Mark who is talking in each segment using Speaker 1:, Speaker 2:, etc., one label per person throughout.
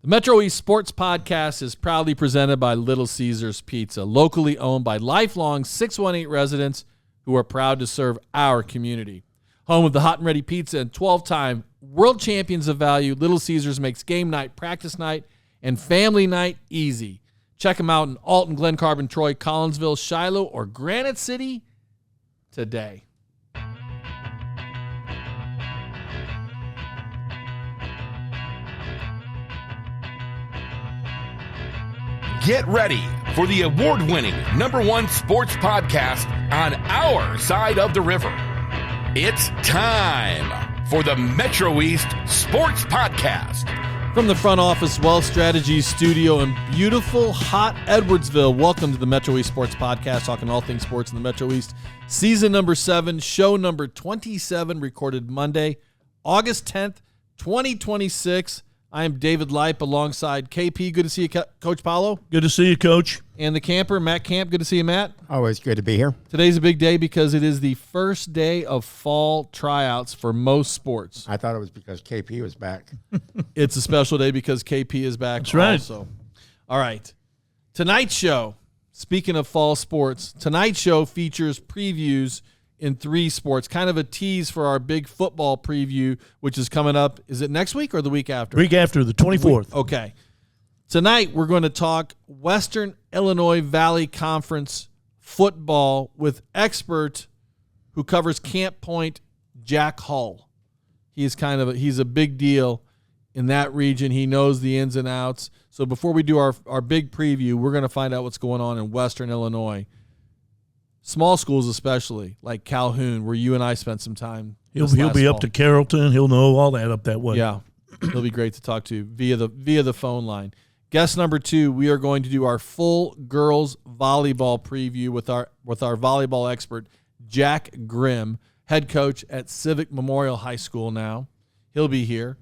Speaker 1: The Metro East Sports Podcast is proudly presented by Little Caesars Pizza, locally owned by lifelong 618 residents who are proud to serve our community. Home of the hot and ready pizza and 12-time world champions of value, Little Caesars makes game night, practice night, and family night easy. Check them out in Alton, Glen Carbon, Troy, Collinsville, Shiloh, or Granite City today.
Speaker 2: Get ready for the award-winning #1 sports podcast on our side of the river. It's time for the Metro East Sports Podcast.
Speaker 1: From the front office Wealth Strategies studio in beautiful, hot Edwardsville, welcome to the Metro East Sports Podcast, talking all things sports in the Metro East. Season number 7, show number 27, recorded Monday, August 10th, 2026. I am David Leip alongside KP. Good to see you, Coach Paulo.
Speaker 3: Good to see you, Coach.
Speaker 1: And the camper, Matt Camp. Good to see you, Matt.
Speaker 4: Always good to be here.
Speaker 1: Today's a big day because it is the first day of fall tryouts for most sports.
Speaker 4: I thought it was because KP was back.
Speaker 1: It's a special day because KP is back.
Speaker 3: That's right.
Speaker 1: Also. All right. Tonight's show, speaking of fall sports, tonight's show features previews in 3 sports, kind of a tease for our big football preview, which is coming up. Is it next week or the week after?
Speaker 3: Week after, the 24th.
Speaker 1: Okay. Tonight, we're going to talk Western Illinois Valley Conference football with expert who covers Camp Point, Jack Hull. He's a big deal in that region. He knows the ins and outs. So before we do our big preview, we're going to find out what's going on in Western Illinois. Small schools especially, like Calhoun, where you and I spent some time.
Speaker 3: He'll be up to Carrollton. He'll know all that up that way.
Speaker 1: Yeah, he'll be great to talk to via the phone line. Guest number 2, we are going to do our full girls volleyball preview with our volleyball expert, Jack Grimm, head coach at Civic Memorial High School now. He'll be here.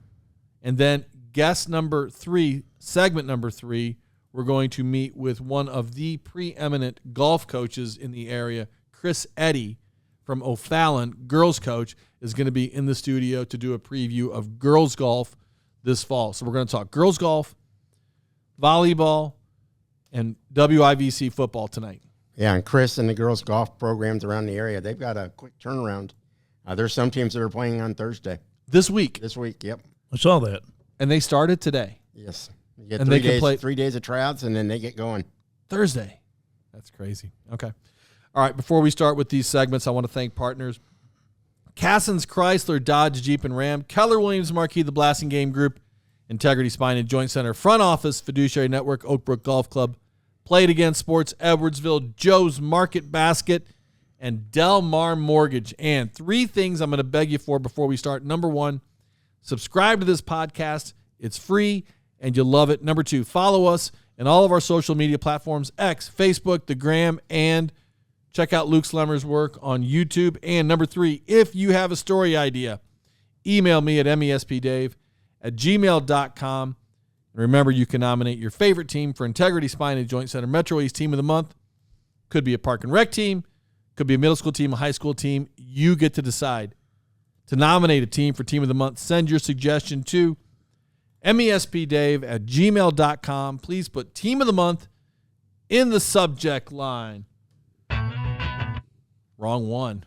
Speaker 1: And then guest number 3, segment number 3, we're going to meet with one of the preeminent golf coaches in the area, Chris Eddy from O'Fallon, girls coach, is going to be in the studio to do a preview of girls golf this fall. So we're going to talk girls golf, volleyball, and WIVC football tonight.
Speaker 4: Yeah, and Chris and the girls golf programs around the area, they've got a quick turnaround. There's some teams that are playing on Thursday.
Speaker 1: This week,
Speaker 4: yep.
Speaker 3: I saw that.
Speaker 1: And they started today.
Speaker 4: Yes. You get
Speaker 1: and
Speaker 4: 3
Speaker 1: they
Speaker 4: days,
Speaker 1: play
Speaker 4: 3 days of tryouts, and then they get going.
Speaker 1: Thursday. That's crazy. Okay. All right, before we start with these segments, I want to thank partners. Cassens Chrysler, Dodge, Jeep, and Ram. Keller Williams Marquis, the Blasting Game Group. Integrity Spine and Joint Center. Front Office, Fiduciary Network, Oakbrook Golf Club. Play It Again Sports, Edwardsville, Joe's Market Basket, and Del Mar Mortgage. And 3 things I'm going to beg you for before we start. Number 1, subscribe to this podcast. It's free, and you'll love it. Number 2, follow us in all of our social media platforms, X, Facebook, the Gram, and check out Luke Slemmer's work on YouTube. And number 3, if you have a story idea, email me at mespdave@gmail.com. And remember, you can nominate your favorite team for Integrity Spine and Joint Center Metro East Team of the Month. Could be a park and rec team, could be a middle school team, a high school team. You get to decide. To nominate a team for Team of the Month, send your suggestion to mespdave@gmail.com. Please put Team of the Month in the subject line. Wrong one.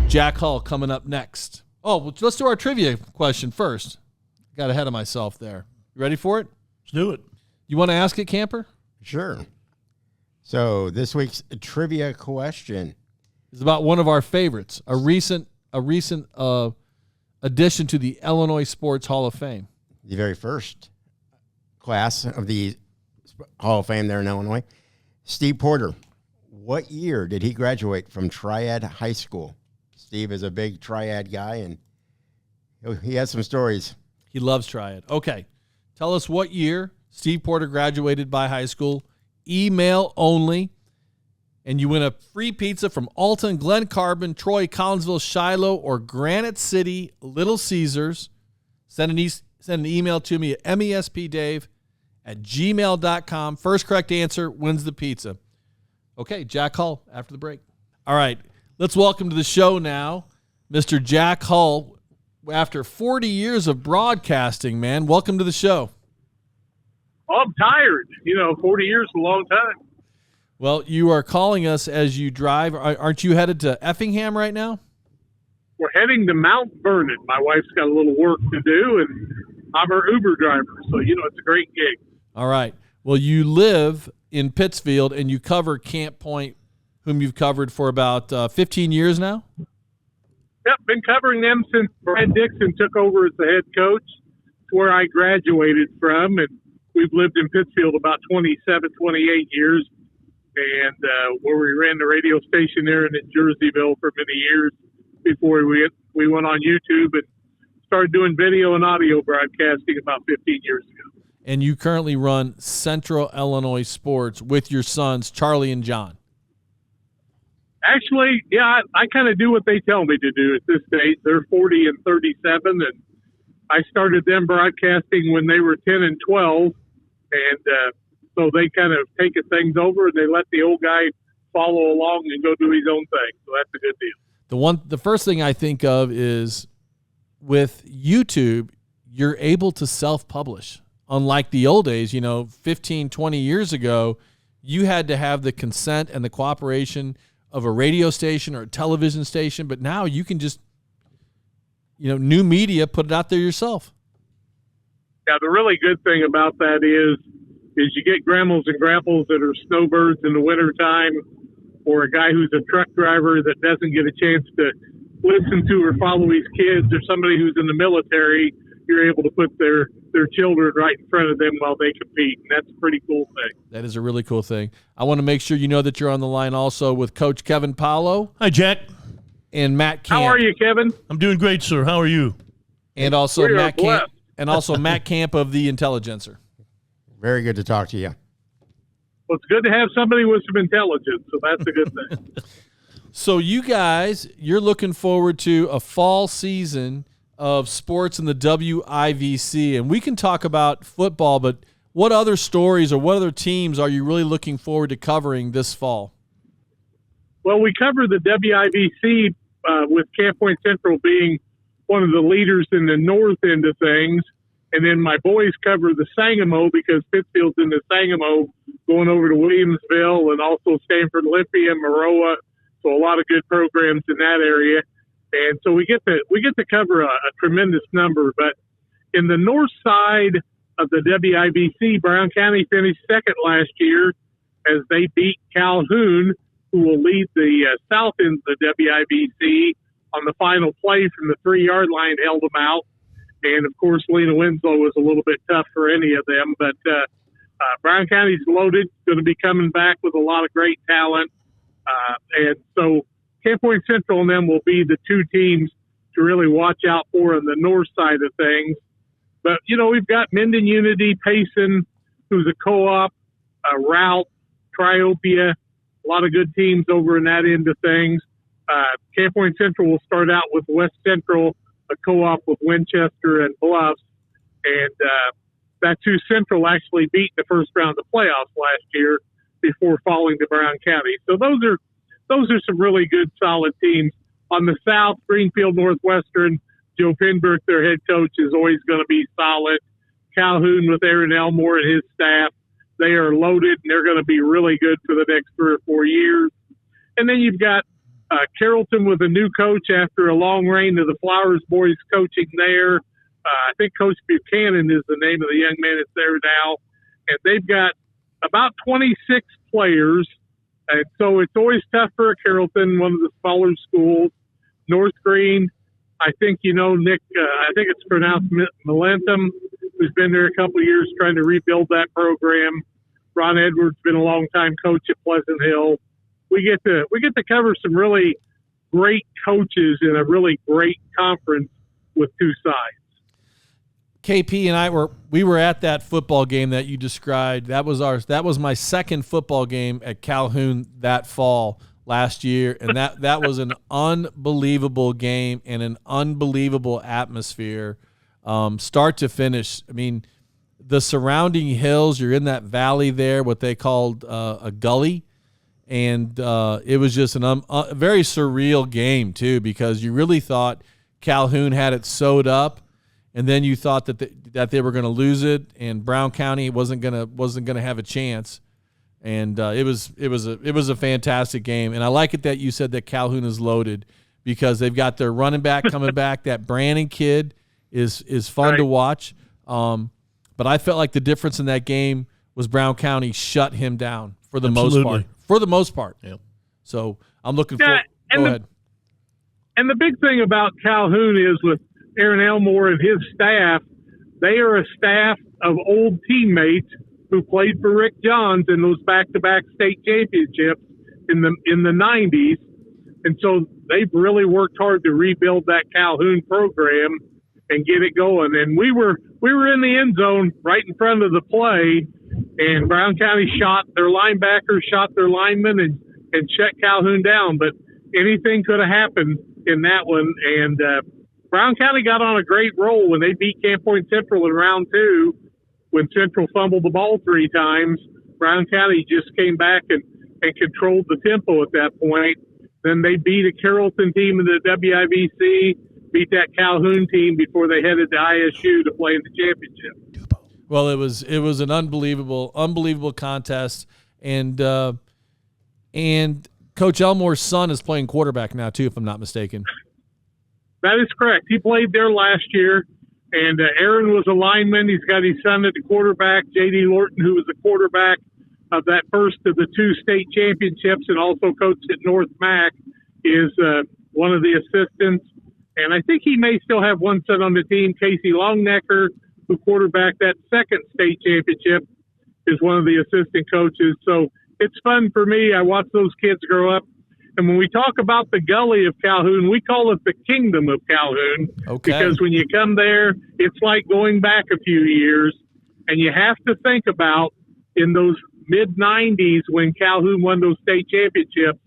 Speaker 1: Jack Hull coming up next. Oh, well, let's do our trivia question first. Got ahead of myself there. You ready for it?
Speaker 3: Let's do it.
Speaker 1: You want to ask it, Camper?
Speaker 4: Sure. So this week's trivia question
Speaker 1: It's about one of our favorites, a recent addition to the Illinois Sports Hall of Fame.
Speaker 4: the very first class of the Hall of Fame there in Illinois. Steve Porter, what year did he graduate from Triad High School? Steve is a big Triad guy, and he has some stories.
Speaker 1: He loves Triad. Okay. Tell us what year Steve Porter graduated by high school. Email only. And you win a free pizza from Alton, Glen Carbon, Troy, Collinsville, Shiloh, or Granite City, Little Caesars. Send an email to me at mespdave@gmail.com. First correct answer wins the pizza. Okay, Jack Hull after the break. All right, let's welcome to the show now Mr. Jack Hull. After 40 years of broadcasting, man, welcome to the show.
Speaker 5: I'm tired. 40 years is a long time.
Speaker 1: Well, you are calling us as you drive. Aren't you headed to Effingham right now?
Speaker 5: We're heading to Mount Vernon. My wife's got a little work to do, and I'm her Uber driver. So, it's a great gig.
Speaker 1: All right. Well, you live in Pittsfield, and you cover Camp Point, whom you've covered for about 15 years now?
Speaker 5: Yep, been covering them since Brad Dixon took over as the head coach. It's where I graduated from, and we've lived in Pittsfield about 27, 28 years, and where we ran the radio station there in Jerseyville for many years before we went on YouTube and started doing video and audio broadcasting about 15 years ago.
Speaker 1: And you currently run Central Illinois Sports with your sons, Charlie and John.
Speaker 5: Actually, yeah, I kind of do what they tell me to do at this stage. They're 40 and 37, and I started them broadcasting when they were 10 and 12, and so they kind of taken things over, and they let the old guy follow along and go do his own thing. So that's a good deal.
Speaker 1: The first thing I think of is with YouTube, you're able to self-publish. Unlike the old days, 15, 20 years ago, you had to have the consent and the cooperation of a radio station or a television station, but now you can just, new media, put it out there yourself.
Speaker 5: Yeah, the really good thing about that is you get grandmas and grandpas that are snowbirds in the wintertime, or a guy who's a truck driver that doesn't get a chance to listen to or follow his kids, or somebody who's in the military. You're able to put their children right in front of them while they compete, and that's a pretty cool thing.
Speaker 1: That is a really cool thing. I want to make sure you know that you're on the line also with Coach Kevin Paulo.
Speaker 3: Hi, Jack.
Speaker 1: And Matt Camp.
Speaker 5: How are you, Kevin?
Speaker 3: I'm doing great, sir. How are you?
Speaker 1: And also
Speaker 5: We are
Speaker 1: Matt Camp.
Speaker 5: blessed.
Speaker 1: And also Matt Camp of the Intelligencer.
Speaker 4: Very good to talk to you.
Speaker 5: Well, it's good to have somebody with some intelligence, so that's a good thing.
Speaker 1: So you guys, you're looking forward to a fall season of sports in the WIVC, and we can talk about football, but what other stories or what other teams are you really looking forward to covering this fall?
Speaker 5: Well, we cover the WIVC with Camp Point Central being one of the leaders in the north end of things, and then my boys cover the Sangamo because Pittsfield's in the Sangamo, going over to Williamsville and also Stanford, Olympia, Maroa. So a lot of good programs in that area. And so we get to cover a tremendous number. But in the north side of the WIVC, Brown County finished second last year as they beat Calhoun, who will lead the south end of the WIVC on the final play from the 3-yard line, held them out. And, of course, Lena Winslow was a little bit tough for any of them. But Brown County's loaded, going to be coming back with a lot of great talent. And so Camp Point Central and them will be the two teams to really watch out for on the north side of things. But, we've got Minden Unity, Payson, who's a co-op, Route, Triopia, a lot of good teams over in that end of things. Camp Point Central will start out with West Central, a co-op with Winchester and Bluffs. And that's who Central actually beat in the first round of the playoffs last year before falling to Brown County. So those are some really good, solid teams. On the south, Greenfield Northwestern, Joe Pinberg, their head coach, is always going to be solid. Calhoun with Aaron Elmore and his staff, they are loaded, and they're going to be really good for the next 3 or 4 years. And then you've got Carrollton with a new coach after a long reign of the Flowers boys coaching there. I think Coach Buchanan is the name of the young man that's there now. And they've got about 26 players. And so it's always tough for Carrollton, one of the smaller schools. North Green, I think, Nick, I think it's pronounced Milentum, who's been there a couple of years trying to rebuild that program. Ron Edwards been a long-time coach at Pleasant Hill. We get to cover some really great coaches in a really great conference with two sides.
Speaker 1: KP and I were at that football game that you described. That was my second football game at Calhoun that fall last year, and that was an unbelievable game and an unbelievable atmosphere, start to finish. I mean, the surrounding hills, you're in that valley there, what they called a gully, and it was just a very surreal game too, because you really thought Calhoun had it sewed up. and then you thought that they were going to lose it, and Brown County wasn't gonna have a chance. And it was a fantastic game, and I like it that you said that Calhoun is loaded because they've got their running back coming back. That Brannon kid is fun to watch. But I felt like the difference in that game was Brown County shut him down for the most part. For the most part.
Speaker 3: Yep.
Speaker 1: So I'm looking forward. Go ahead.
Speaker 5: And the big thing about Calhoun is with Aaron Elmore and his staff, they are a staff of old teammates who played for Rick Johns in those back-to-back state championships in the 90s. And so they've really worked hard to rebuild that Calhoun program and get it going. And we were in the end zone right in front of the play, and Brown County shot their linebackers, shot their linemen, and shut Calhoun down. But anything could have happened in that one. And Brown County got on a great roll when they beat Camp Point Central in round 2. When Central fumbled the ball 3 times, Brown County just came back and controlled the tempo at that point. Then they beat a Carrollton team in the WIVC, beat that Calhoun team before they headed to ISU to play in the championship.
Speaker 1: Well, it was an unbelievable contest, and Coach Elmore's son is playing quarterback now too, if I'm not mistaken.
Speaker 5: That is correct. He played there last year, and Aaron was a lineman. He's got his son at the quarterback, J.D. Lorton, who was the quarterback of that first of the 2 state championships and also coached at North Mac, is one of the assistants. And I think he may still have one son on the team, Casey Longnecker, who quarterbacked that second state championship, is one of the assistant coaches. So it's fun for me. I watch those kids grow up. And when we talk about the gully of Calhoun, we call it the kingdom of Calhoun.
Speaker 1: Okay.
Speaker 5: Because when you come there, it's like going back a few years. And you have to think about in those mid-90s when Calhoun won those state championships,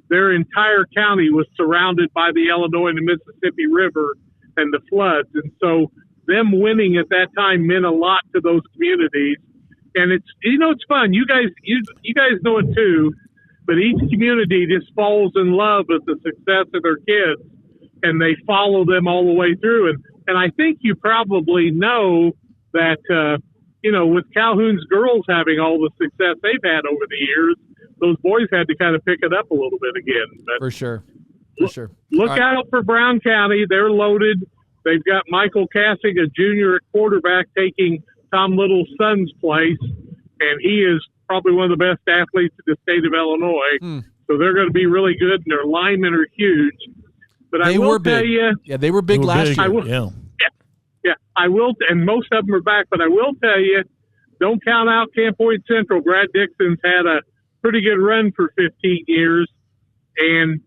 Speaker 5: their entire county was surrounded by the Illinois and the Mississippi River and the floods. And so them winning at that time meant a lot to those communities. And it's fun. You guys know it too. But each community just falls in love with the success of their kids, and they follow them all the way through. And I think you probably know that, with Calhoun's girls having all the success they've had over the years, those boys had to kind of pick it up a little bit again. But
Speaker 1: for sure.
Speaker 5: Look out for Brown County. They're loaded. They've got Michael Cassing, a junior at quarterback, taking Tom Little's son's place, and he is probably one of the best athletes in the state of Illinois. So they're going to be really good, and their linemen are huge. But I will tell you,
Speaker 1: they were big last year.
Speaker 5: Yeah, I will, and most of them are back. But I will tell you, don't count out Camp Point Central. Brad Dixon's had a pretty good run for 15 years, and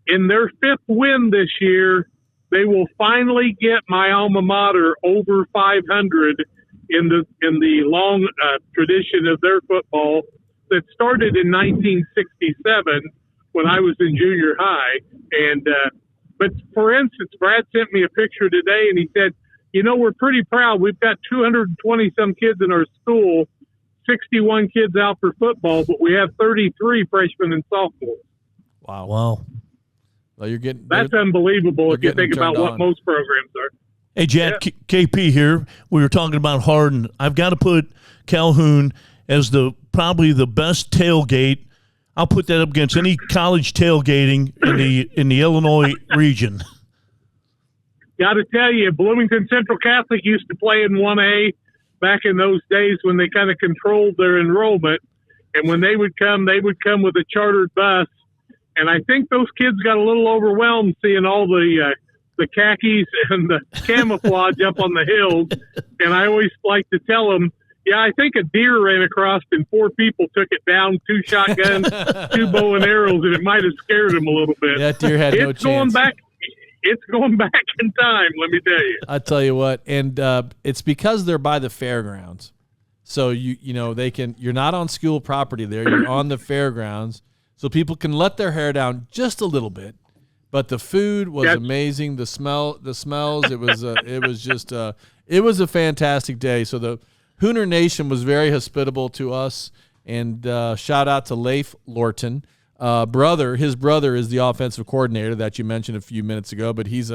Speaker 5: in their 5th win this year, they will finally get my alma mater over 500 in the long tradition of their football that started in 1967 when I was in junior high. And but for instance, Brad sent me a picture today, and he said, we're pretty proud. We've got 220 some kids in our school, 61 kids out for football, but we have 33 freshmen and sophomores.
Speaker 1: Wow. Well,
Speaker 5: that's unbelievable if you think about what most programs are.
Speaker 3: Hey, Jack, KP here. We were talking about Hardin. I've got to put Calhoun as probably the best tailgate. I'll put that up against any college tailgating in the Illinois region.
Speaker 5: Got to tell you, Bloomington Central Catholic used to play in 1A back in those days when they kind of controlled their enrollment. And when they would come with a chartered bus. And I think those kids got a little overwhelmed seeing all the khakis and the camouflage up on the hills. And I always like to tell them, I think a deer ran across and 4 people took it down, 2 shotguns, 2 bow and arrows, and it might have scared them a little bit.
Speaker 1: That deer had no chance.
Speaker 5: It's going back in time, let me tell you.
Speaker 1: I tell you what, and it's because they're by the fairgrounds. So you're not on school property there, you're on the fairgrounds. So people can let their hair down just a little bit. But the food was amazing. The smells. It was a fantastic day. So the Hooner Nation was very hospitable to us. And shout out to Leif Lorton, His brother is the offensive coordinator that you mentioned a few minutes ago. But he's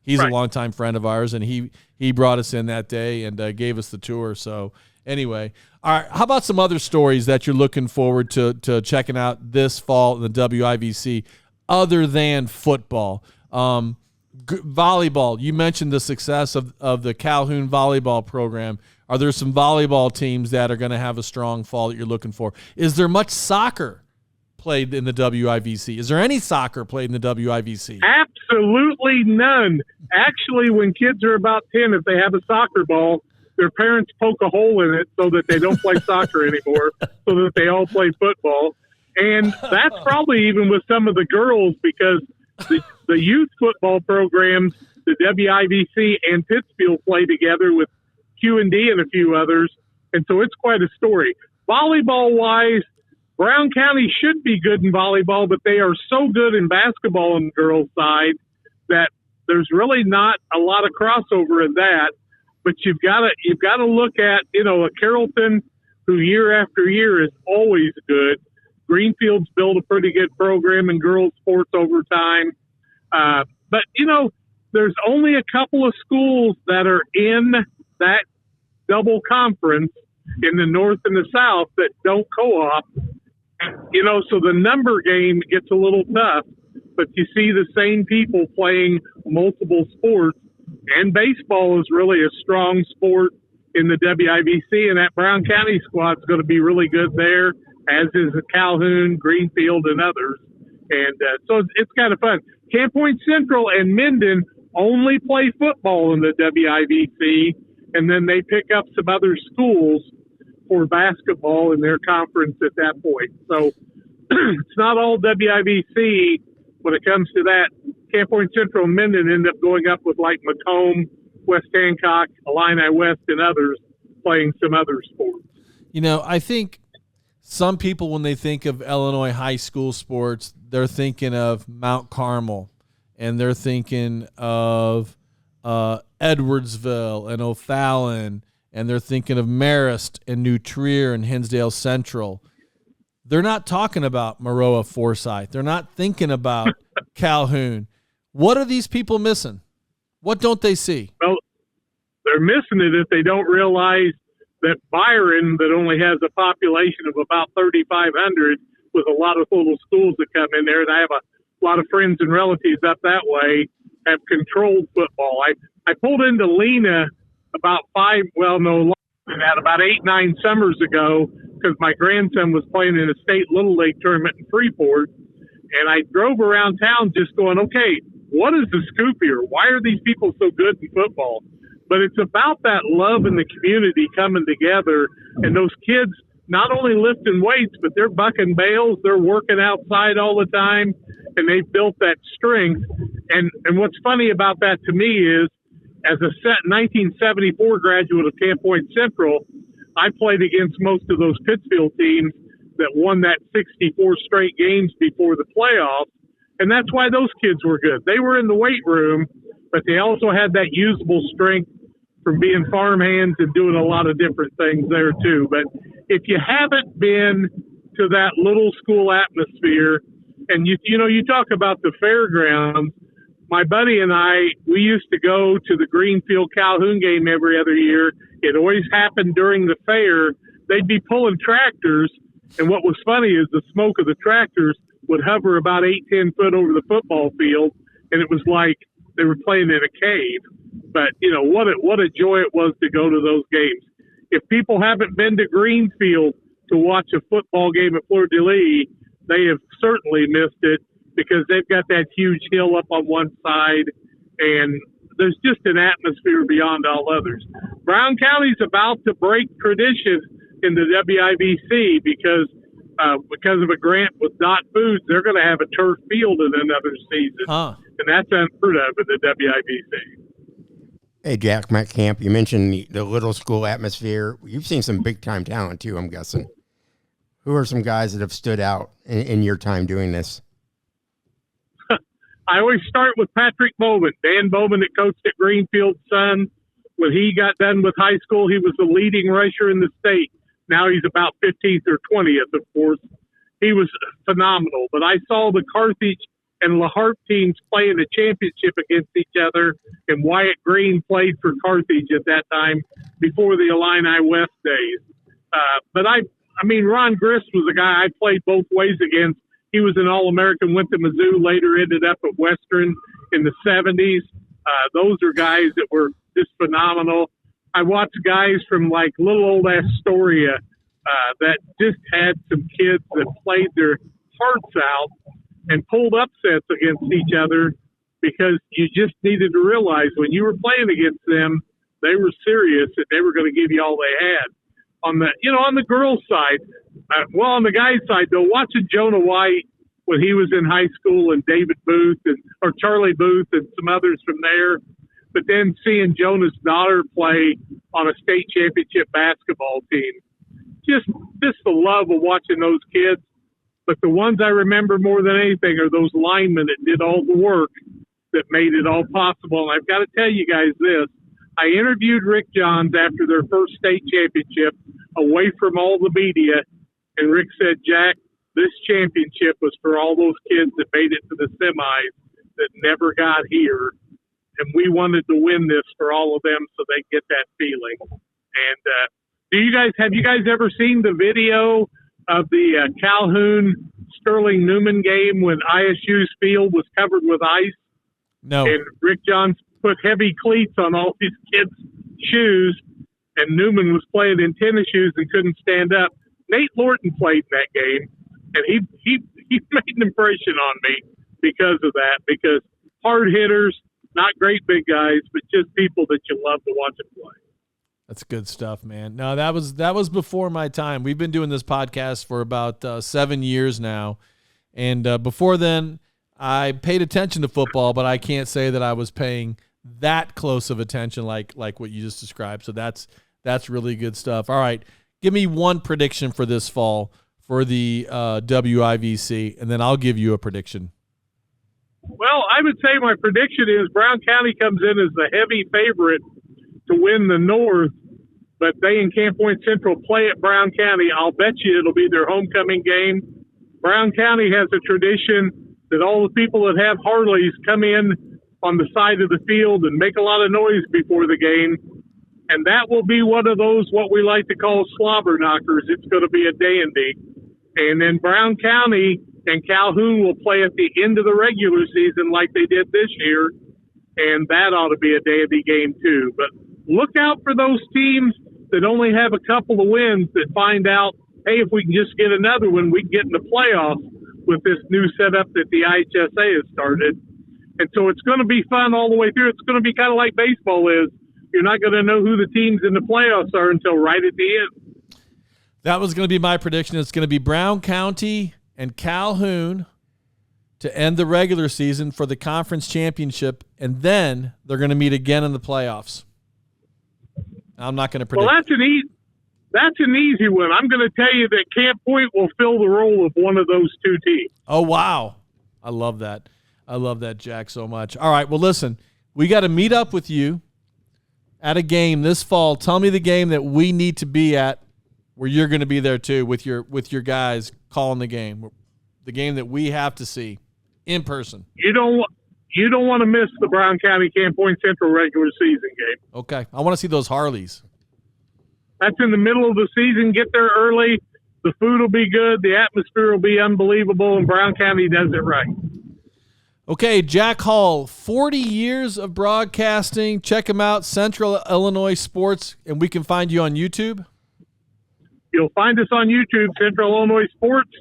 Speaker 1: He's
Speaker 5: Right.
Speaker 1: a longtime friend of ours, and he brought us in that day and gave us the tour. So anyway, all right. How about some other stories that you're looking forward to checking out this fall in the WIVC, other than football? Volleyball. You mentioned the success of the Calhoun volleyball program. Are there some volleyball teams that are going to have a strong fall that you're looking for? Is there much soccer played in the WIVC? Is there any soccer played in the WIVC?
Speaker 5: Absolutely none. Actually, when kids are about 10, if they have a soccer ball, their parents poke a hole in it so that they don't play soccer anymore, so that they all play football. And that's probably even with some of the girls, because the youth football programs, the WIVC and Pittsfield play together with Q&D and a few others. And so it's quite a story. Volleyball-wise, Brown County should be good in volleyball, but they are so good in basketball on the girls' side that there's really not a lot of crossover in that. But you've got to look at, a Carrollton who year after year is always good. Greenfield's built a pretty good program in girls sports over time. But there's only a couple of schools that are in that double conference in the north and the south that don't co-op. So the number game gets a little tough, but you see the same people playing multiple sports, and baseball is really a strong sport in the WIVC, and that Brown County squad is going to be really good there, as is the Calhoun, Greenfield, and others. And so it's kind of fun. Camp Point Central and Minden only play football in the WIVC, and then they pick up some other schools for basketball in their conference at that point. So it's not all WIVC when it comes to that. Camp Point Central and Minden end up going up with like Macomb, West Hancock, Illini West, and others playing some other sports.
Speaker 1: I think some people, when they think of Illinois high school sports, they're thinking of Mount Carmel, and they're thinking of Edwardsville and O'Fallon, and they're thinking of Marist and New Trier and Hinsdale Central. They're not talking about Maroa-Forsythe. They're not thinking about Calhoun. What are these people missing? What don't they see?
Speaker 5: Well, they're missing it if they don't realize that Byron, that only has a population of about 3,500, with a lot of little schools that come in there, and I have a lot of friends and relatives up that way, have controlled football. I pulled into Lena about 8-9 summers ago, because my grandson was playing in a state Little League tournament in Freeport, and I drove around town just going, okay, what is the scoop here? Why are these people so good in football? But it's about that love in the community coming together, and those kids not only lifting weights, but they're bucking bales, they're working outside all the time, and they've built that strength. And what's funny about that to me is, as a 1974 graduate of Camp Point Central, I played against most of those Pittsfield teams that won that 64 straight games before the playoffs, and that's why those kids were good. They were in the weight room, but they also had that usable strength from being farmhands and doing a lot of different things there too. But if you haven't been to that little school atmosphere, and you talk about the fairgrounds, my buddy and I, we used to go to the Greenfield Calhoun game every other year. It always happened during the fair. They'd be pulling tractors, and what was funny is the smoke of the tractors would hover about 8-10 foot over the football field, and it was like they were playing in a cave. But, what a joy it was to go to those games. If people haven't been to Greenfield to watch a football game at Fleur-de-Lis, they have certainly missed it, because they've got that huge hill up on one side, and there's just an atmosphere beyond all others. Brown County's about to break tradition in the WIVC because of a grant with Dot Foods, they're going to have a turf field in another season. And that's unheard of in the WIVC.
Speaker 4: Hey, Jack Metcamp, you mentioned the little school atmosphere. You've seen some big-time talent, too, I'm guessing. Who are some guys that have stood out in your time doing this?
Speaker 5: I always start with Patrick Bowman. Dan Bowman that coached at Greenfield's son. When he got done with high school, he was the leading rusher in the state. Now he's about 15th or 20th, of course. He was phenomenal. But I saw the Carthage and La Harpe teams playing a championship against each other, and Wyatt Green played for Carthage at that time before the Illini West days. But I mean, Ron Grist was a guy I played both ways against. He was an All-American, went to Mizzou, later ended up at Western in the 70s. Those are guys that were just phenomenal. I watched guys from like little old Astoria that just had some kids that played their hearts out and pulled upsets against each other, because you just needed to realize when you were playing against them, they were serious and they were going to give you all they had. On the girls' side, on the guys' side though, watching Jonah White when he was in high school, and David Booth or Charlie Booth and some others from there, but then seeing Jonah's daughter play on a state championship basketball team, just the love of watching those kids. But the ones I remember more than anything are those linemen that did all the work that made it all possible. And I've got to tell you guys this. I interviewed Rick Johns after their first state championship away from all the media, and Rick said, Jack, this championship was for all those kids that made it to the semis that never got here, and we wanted to win this for all of them so they get that feeling. And have you guys ever seen the video of the Calhoun Sterling Newman game when ISU's field was covered with ice?
Speaker 1: No.
Speaker 5: And Rick Johns put heavy cleats on all these kids' shoes, and Newman was playing in tennis shoes and couldn't stand up. Nate Lorton played in that game, and he made an impression on me because of that, because hard hitters, not great big guys, but just people that you love to watch them play.
Speaker 1: That's good stuff, man. No, that was before my time. We've been doing this podcast for about 7 years now, and before then, I paid attention to football, but I can't say that I was paying that close of attention like what you just described. So that's really good stuff. All right, give me one prediction for this fall for the WIVC, and then I'll give you a prediction.
Speaker 5: Well, I would say my prediction is Brown County comes in as the heavy favorite to win the North, but they in Camp Point Central play at Brown County. I'll bet you it'll be their homecoming game. Brown County has a tradition that all the people that have Harleys come in on the side of the field and make a lot of noise before the game, and that will be one of those what we like to call slobber knockers. It's going to be a dandy. And then Brown County and Calhoun will play at the end of the regular season like they did this year, and that ought to be a dandy game too. But look out for those teams that only have a couple of wins that find out, hey, if we can just get another one, we can get in the playoffs with this new setup that the IHSA has started. And so it's going to be fun all the way through. It's going to be kind of like baseball is. You're not going to know who the teams in the playoffs are until right at the end.
Speaker 1: That was going to be my prediction. It's going to be Brown County and Calhoun to end the regular season for the conference championship, and then they're going to meet again in the playoffs. I'm not going to predict.
Speaker 5: Well, that's an easy one. I'm going to tell you that Camp Point will fill the role of one of those two teams.
Speaker 1: Oh, wow. I love that. I love that, Jack, so much. All right, well, listen, we got to meet up with you at a game this fall. Tell me the game that we need to be at where you're going to be there too with your guys calling the game that we have to see in person.
Speaker 5: You don't want to miss the Brown County Camp Point Central regular season game.
Speaker 1: Okay. I want to see those Harleys.
Speaker 5: That's in the middle of the season. Get there early. The food will be good. The atmosphere will be unbelievable, and Brown County does it right.
Speaker 1: Okay, Jack Hall, 40 years of broadcasting. Check him out, Central Illinois Sports, and we can find you on YouTube.
Speaker 5: You'll find us on YouTube, Central Illinois Sports.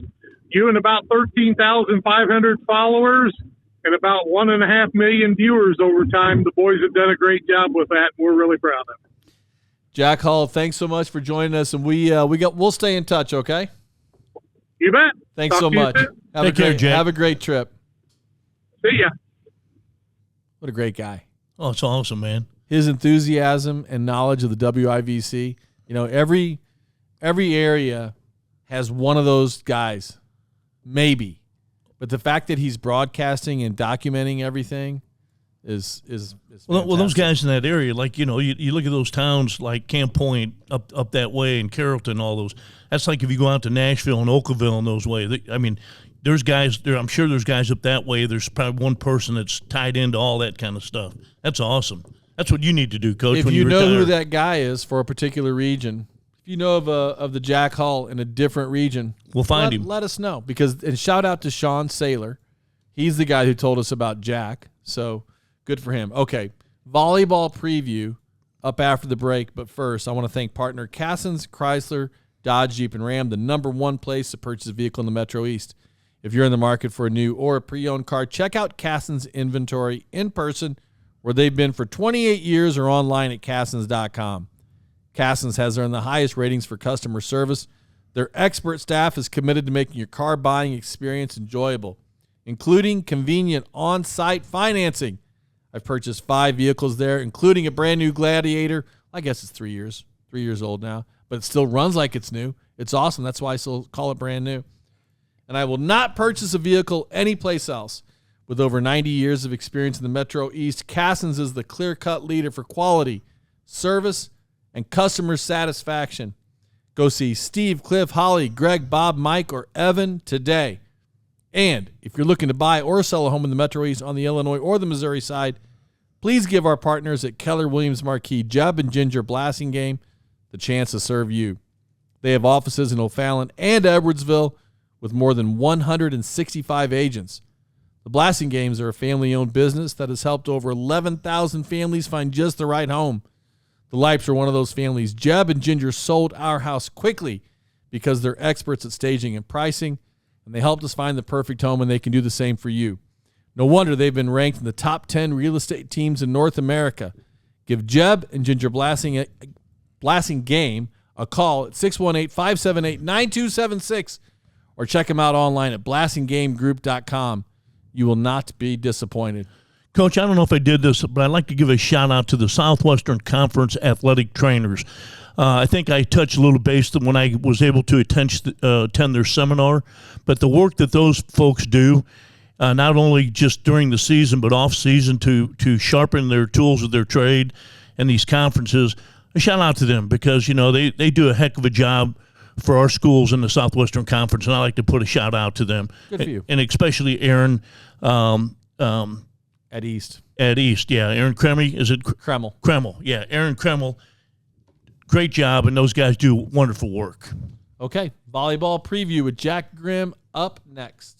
Speaker 5: You and about 13,500 followers and about 1.5 million viewers over time. The boys have done a great job with that, and we're really proud of it.
Speaker 1: Jack Hall, thanks so much for joining us, and we'll stay in touch, okay?
Speaker 5: You bet.
Speaker 1: Thanks
Speaker 5: Talk
Speaker 1: so
Speaker 5: to you
Speaker 1: much.
Speaker 5: soon.
Speaker 3: Take care, Jack.
Speaker 1: Have a great trip.
Speaker 5: See ya.
Speaker 1: What a great guy.
Speaker 3: Oh, it's awesome, man.
Speaker 1: His enthusiasm and knowledge of the WIVC. You know, every area has one of those guys, maybe. But the fact that he's broadcasting and documenting everything is
Speaker 3: well, those guys in that area, like, you look at those towns like Camp Point up that way and Carrollton, all those. That's like if you go out to Nashville and Oakville and those ways. I mean, there's guys there. I'm sure there's guys up that way. There's probably one person that's tied into all that kind of stuff. That's awesome. That's what you need to do, Coach.
Speaker 1: If
Speaker 3: when
Speaker 1: you know
Speaker 3: retire.
Speaker 1: who that guy is for a particular region, if you know of the Jack Hall in a different region,
Speaker 3: We'll find him.
Speaker 1: Let us know, and shout out to Sean Saylor. He's the guy who told us about Jack. So good for him. Okay, volleyball preview up after the break. But first, I want to thank partner Cassens Chrysler Dodge Jeep and Ram, the #1 place to purchase a vehicle in the Metro East. If you're in the market for a new or a pre-owned car, check out Cassens Inventory in person, where they've been for 28 years, or online at Cassens.com. Cassens has earned the highest ratings for customer service. Their expert staff is committed to making your car buying experience enjoyable, including convenient on-site financing. I've purchased 5 vehicles there, including a brand new Gladiator. I guess it's 3 years old now, but it still runs like it's new. It's awesome. That's why I still call it brand new. And I will not purchase a vehicle anyplace else. With over 90 years of experience in the Metro East, Cassens is the clear-cut leader for quality, service, and customer satisfaction. Go see Steve, Cliff, Holly, Greg, Bob, Mike, or Evan today. And if you're looking to buy or sell a home in the Metro East on the Illinois or the Missouri side, please give our partners at Keller Williams Marquis, Jeb and Ginger Blasingame, the chance to serve you. They have offices in O'Fallon and Edwardsville with more than 165 agents. The Blasingames are a family-owned business that has helped over 11,000 families find just the right home. The Lipes are one of those families. Jeb and Ginger sold our house quickly because they're experts at staging and pricing, and they helped us find the perfect home, and they can do the same for you. No wonder they've been ranked in the top 10 real estate teams in North America. Give Jeb and Ginger Blasingame a call at 618-578-9276 or check them out online at blastinggamegroup.com. You will not be disappointed.
Speaker 3: Coach, I don't know if I did this, but I'd like to give a shout-out to the Southwestern Conference athletic trainers. I think I touched a little base when I was able to attend their seminar, but the work that those folks do, not only just during the season but off-season to sharpen their tools of their trade and these conferences, a shout-out to them because, they do a heck of a job for our schools in the Southwestern Conference, and I like to put a shout-out to them.
Speaker 1: Good for you.
Speaker 3: And especially Aaron
Speaker 1: At East,
Speaker 3: yeah. Aaron Kremel, is it?
Speaker 1: Kremel.
Speaker 3: Kremel, yeah. Aaron Kremel, great job, and those guys do wonderful work.
Speaker 1: Okay, volleyball preview with Jack Grimm up next.